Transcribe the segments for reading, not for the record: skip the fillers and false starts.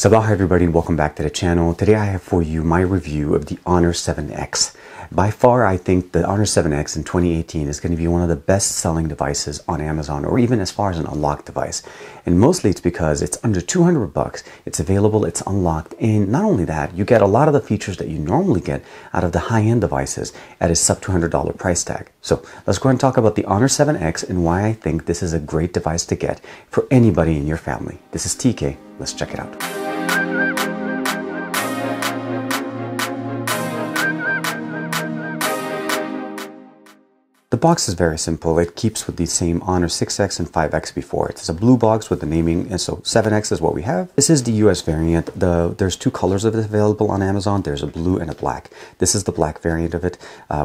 Sabah everybody and welcome back to the channel. Today I have for you my review of the Honor 7X. By far I think the Honor 7X in 2018 is going to be one of the best selling devices on Amazon, or even as far as an unlocked device. And mostly it's because it's under 200 bucks, it's available, it's unlocked, and not only that, you get a lot of the features that you normally get out of the high-end devices at a sub $200 price tag. So let's go ahead and talk about the Honor 7X and why I think this is a great device to get for anybody in your family. This is TK, let's check it out. The box is very simple. It keeps with the same Honor 6X and 5X before. It's a blue box with the naming, and so 7X is what we have. This is the US variant. There's two colors of it available on Amazon. There's a blue and a black. This is the black variant of it.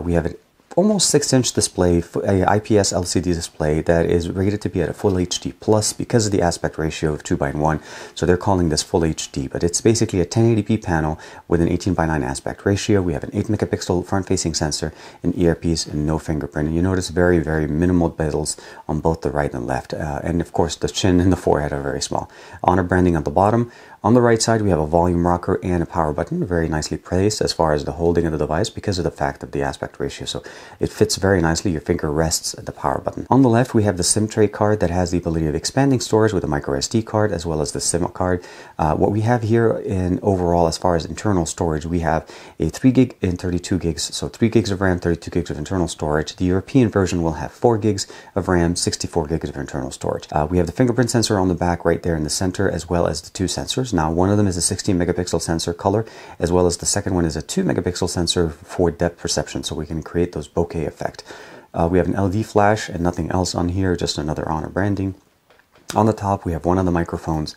We have it almost 6-inch display, a IPS LCD display that is rated to be at a full HD plus because of the aspect ratio of 2:1. So they're calling this full HD, but it's basically a 1080p panel with an 18:9 aspect ratio. We have an 8 megapixel front-facing sensor, an earpiece, and no fingerprint. And you notice very, very minimal bezels on both the right and left. And of course, the chin and the forehead are very small. Honor branding on the bottom. On the right side, we have a volume rocker and a power button, very nicely placed as far as the holding of the device because of the fact of the aspect ratio. So it fits very nicely. Your finger rests at the power button. On the left, we have the SIM tray card that has the ability of expanding storage with a micro SD card as well as the SIM card. What we have here in overall, as far as internal storage, we have a 3 gig and 32 gigs. So 3 gigs of RAM, 32 gigs of internal storage. The European version will have 4 gigs of RAM, 64 gigs of internal storage. We have the fingerprint sensor on the back right there in the center, as well as the two sensors. Now, one of them is a 16 megapixel sensor color, as well as the second one is a 2 megapixel sensor for depth perception, so we can create those bokeh effect. We have an LED flash and nothing else on here, just another Honor branding. On the top, we have one of the microphones.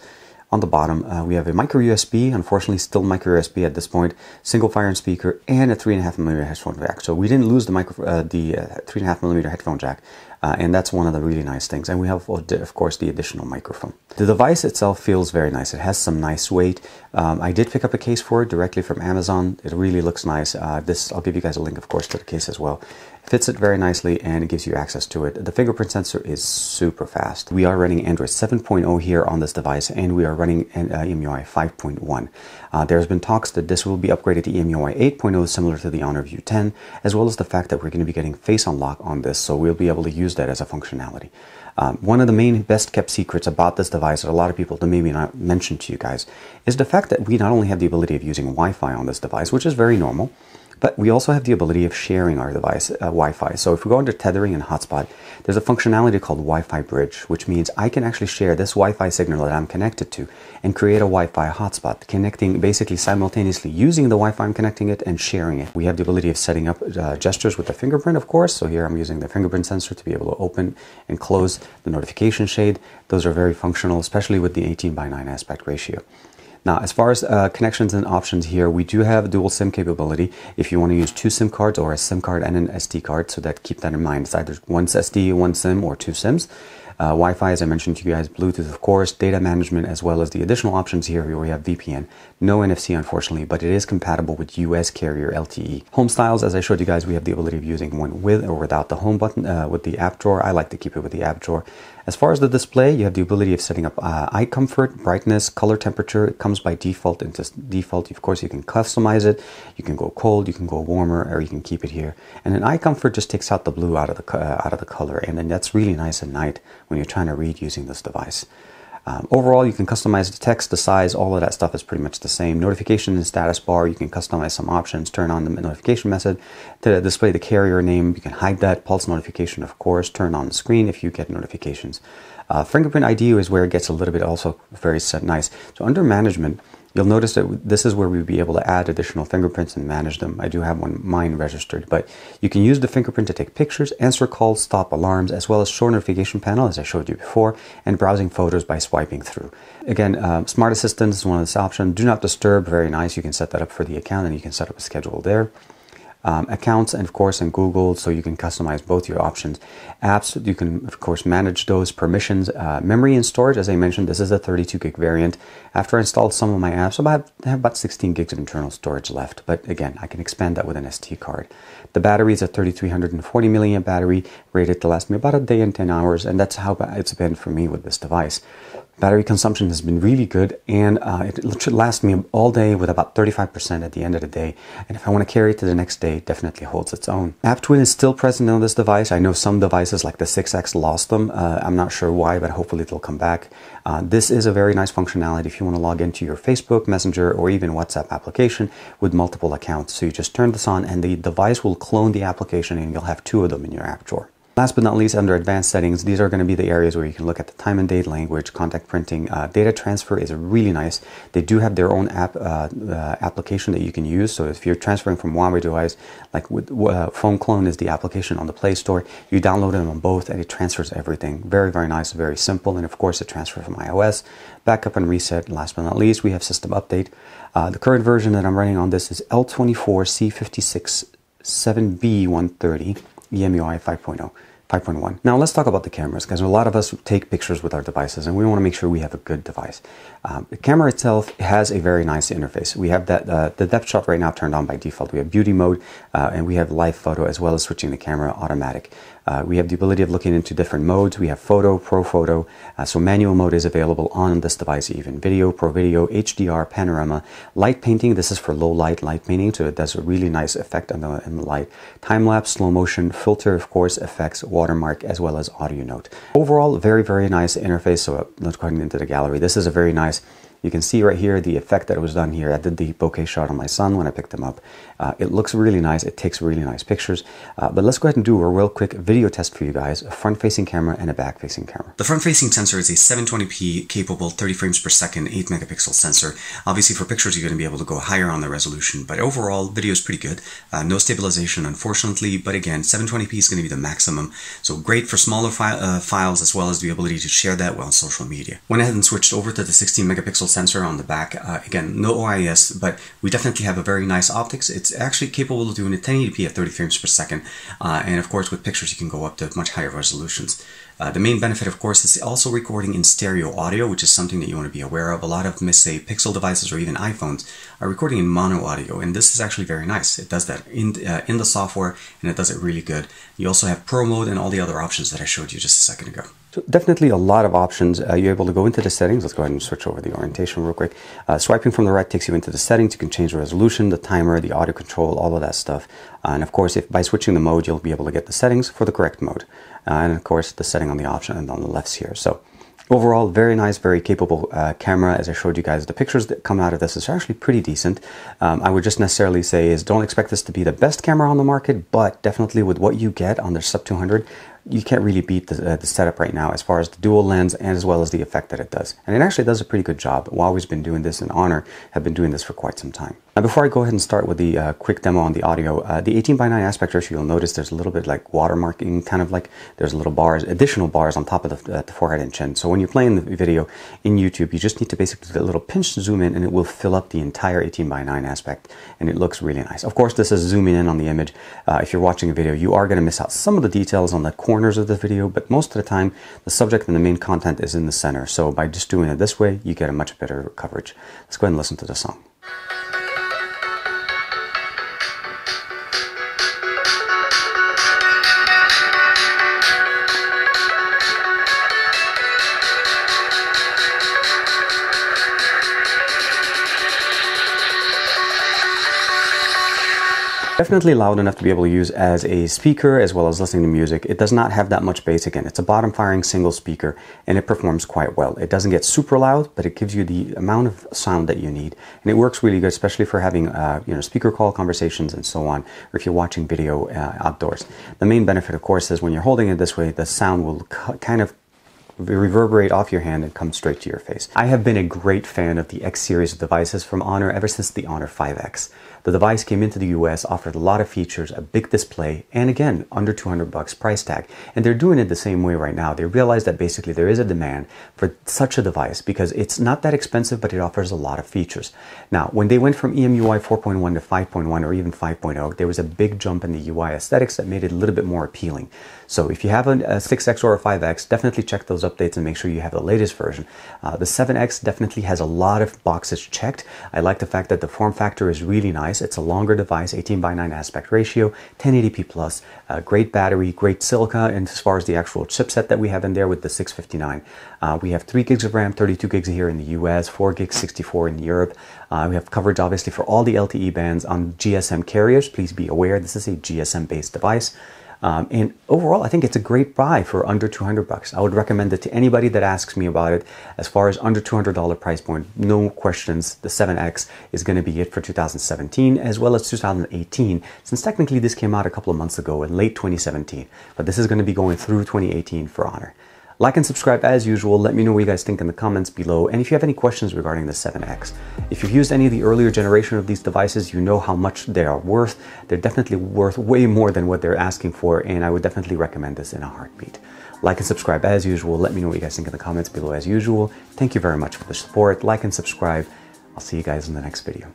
On the bottom, we have a micro USB, unfortunately still micro USB at this point, single fire-in speaker, and a 3.5mm headphone jack. So we didn't lose the 3.5mm headphone jack, and that's one of the really nice things. And we have, of course, the additional microphone. The device itself feels very nice. It has some nice weight. I did pick up a case for it directly from Amazon. It really looks nice. I'll give you guys a link, of course, to the case as well. It fits it very nicely, and it gives you access to it. The fingerprint sensor is super fast. We are running Android 7.0 here on this device, and we are running EMUI 5.1. There's been talks that this will be upgraded to EMUI 8.0, similar to the Honor View 10, as well as the fact that we're going to be getting face unlock on this, so we'll be able to use that as a functionality. One of the main best kept secrets about this device that a lot of people maybe not mentioned to you guys is the fact that we not only have the ability of using Wi-Fi on this device, which is very normal, but we also have the ability of sharing our device Wi-Fi. So if we go under tethering and hotspot, there's a functionality called Wi-Fi bridge, which means I can actually share this Wi-Fi signal that I'm connected to and create a Wi-Fi hotspot, connecting basically simultaneously using the Wi-Fi I'm connecting it and sharing it. We have the ability of setting up gestures with the fingerprint, of course. So here I'm using the fingerprint sensor to be able to open and close the notification shade. Those are very functional, especially with the 18:9 aspect ratio. Now, as far as connections and options here, we do have dual SIM capability if you want to use 2 SIM cards or a SIM card and an SD card, so that keep that in mind. It's either one SD, one SIM, or 2 SIMs. Wi-Fi, as I mentioned to you guys, Bluetooth, of course, data management, as well as the additional options here where we have VPN. No NFC, unfortunately, but it is compatible with US carrier LTE. Home styles, as I showed you guys, we have the ability of using one with or without the home button, with the app drawer. I like to keep it with the app drawer. As far as the display, you have the ability of setting up eye comfort, brightness, color temperature. It comes by default into default. Of course, you can customize it. You can go cold, you can go warmer, or you can keep it here. And an eye comfort just takes out the blue out of the color, and then that's really nice at night when you're trying to read using this device. Overall, you can customize the text, the size, all of that stuff is pretty much the same. Notification and status bar, you can customize some options, turn on the notification method to display the carrier name. You can hide that. Pulse notification, of course, turn on the screen if you get notifications. Fingerprint ID is where it gets a little bit also very nice. So under management, you'll notice that this is where we'll be able to add additional fingerprints and manage them. I do have mine registered, but you can use the fingerprint to take pictures, answer calls, stop alarms, as well as show notification panel, as I showed you before, and browsing photos by swiping through. Again, Smart Assistant is one of this options. Do not disturb, very nice. You can set that up for the account, and you can set up a schedule there. Accounts, and of course in Google, so you can customize both your options. Apps, you can of course manage those permissions. Memory and storage, as I mentioned, this is a 32 gig variant. After I installed some of my apps, I have about 16 gigs of internal storage left, but again, I can expand that with an SD card. The battery is a 3340 milliamp battery, rated to last me about a day and 10 hours, and that's how it's been for me with this device. Battery consumption has been really good, and it should last me all day with about 35% at the end of the day. And if I want to carry it to the next day, it definitely holds its own. App Twin is still present on this device. I know some devices like the 6X lost them. I'm not sure why, but hopefully it'll come back. This is a very nice functionality if you want to log into your Facebook, Messenger, or even WhatsApp application with multiple accounts. So you just turn this on and the device will clone the application and you'll have 2 of them in your app drawer. Last but not least, under advanced settings, these are going to be the areas where you can look at the time and date, language, contact printing. Data transfer is really nice. They do have their own app application that you can use. So if you're transferring from Huawei device, like with Phone Clone is the application on the Play Store, you download it on both and it transfers everything. Very, very nice, very simple. And of course, it transfers from iOS, backup and reset. Last but not least, we have system update. The current version that I'm running on this is L24C56-7B130 EMUI 5.0. 5.1. Now let's talk about the cameras, because a lot of us take pictures with our devices and we want to make sure we have a good device. The camera itself has a very nice interface. We have that the depth shot right now turned on by default. We have beauty mode and we have live photo, as well as switching the camera automatic. We have the ability of looking into different modes. We have photo, pro photo, so manual mode is available on this device, even video, pro video, HDR, panorama, light painting. This is for low light painting, so it does a really nice effect in the light. Time lapse, slow motion, filter, of course, effects, watermark, as well as audio note. Overall, very, very nice interface. So let's go into the gallery. This is a very nice. You can see right here the effect that was done here. I did the bokeh shot on my son when I picked him up. It looks really nice. It takes really nice pictures. But let's go ahead and do a real quick video test for you guys. A front-facing camera and a back-facing camera. The front-facing sensor is a 720p capable 30 frames per second 8 megapixel sensor. Obviously for pictures you're going to be able to go higher on the resolution, but overall video is pretty good. No stabilization unfortunately, but again 720p is going to be the maximum. So great for smaller files, as well as the ability to share that on social media. Went ahead and switched over to the 16 megapixel sensor on the back. Again, no OIS, but we definitely have a very nice optics. It's actually capable of doing a 1080p at 30 frames per second. And of course, with pictures, you can go up to much higher resolutions. The main benefit, of course, is also recording in stereo audio, which is something that you want to be aware of. A lot of, say, Pixel devices or even iPhones are recording in mono audio, and this is actually very nice. It does that in the software, and it does it really good. You also have Pro Mode and all the other options that I showed you just a second ago. So definitely a lot of options. You're able to go into the settings. Let's go ahead and switch over the orientation real quick. Swiping from the right takes you into the settings. You can change the resolution, the timer, the audio control, all of that stuff. And of course, if by switching the mode, you'll be able to get the settings for the correct mode. And of course, the setting on the option and on the left here. So overall, very nice, very capable camera. As I showed you guys, the pictures that come out of this is actually pretty decent. I would just necessarily say is don't expect this to be the best camera on the market, but definitely with what you get on the sub 200, you can't really beat the setup right now as far as the dual lens and as well as the effect that it does. And it actually does a pretty good job. Huawei's been doing this, and Honor have been doing this for quite some time. Now, before I go ahead and start with the quick demo on the audio, the 18:9 aspect ratio, you'll notice there's a little bit like watermarking, kind of like there's little bars, additional bars on top of the forehead and chin. So when you're playing the video in YouTube, you just need to basically do a little pinch zoom in, and it will fill up the entire 18:9 aspect, and it looks really nice. Of course, this is zooming in on the image. If you're watching a video, you are going to miss out some of the details on the corners of the video, but most of the time, the subject and the main content is in the center. So by just doing it this way, you get a much better coverage. Let's go ahead and listen to the song. Definitely loud enough to be able to use as a speaker as well as listening to music. It does not have that much bass. Again, it's a bottom firing single speaker and it performs quite well. It doesn't get super loud, but it gives you the amount of sound that you need. And it works really good, especially for having speaker call conversations and so on, or if you're watching video outdoors. The main benefit, of course, is when you're holding it this way, the sound will kind of reverberate off your hand and come straight to your face. I have been a great fan of the X series of devices from Honor ever since the Honor 5X. The device came into the US, offered a lot of features, a big display, and again, under 200 bucks price tag. And they're doing it the same way right now. They realize that basically there is a demand for such a device because it's not that expensive, but it offers a lot of features. Now, when they went from EMUI 4.1 to 5.1 or even 5.0, there was a big jump in the UI aesthetics that made it a little bit more appealing. So if you have a 6X or a 5X, definitely check those updates and make sure you have the latest version. The 7X definitely has a lot of boxes checked. I like the fact that the form factor is really nice. It's a longer device, 18:9 aspect ratio, 1080p plus, great battery, great silica, and as far as the actual chipset that we have in there with the 659. We have 3 gigs of RAM, 32 gigs here in the US, 4 gigs, 64 in Europe. We have coverage obviously for all the LTE bands on GSM carriers. Please be aware this is a GSM based device. And overall, I think it's a great buy for under 200 bucks. I would recommend it to anybody that asks me about it. As far as under $200 price point, no questions, the 7X is going to be it for 2017 as well as 2018, since technically this came out a couple of months ago in late 2017, but this is going to be going through 2018 for Honor. Like and subscribe as usual. Let me know what you guys think in the comments below. And if you have any questions regarding the 7X, if you've used any of the earlier generation of these devices, you know how much they are worth. They're definitely worth way more than what they're asking for. And I would definitely recommend this in a heartbeat. Like and subscribe as usual. Let me know what you guys think in the comments below as usual. Thank you very much for the support. Like and subscribe. I'll see you guys in the next video.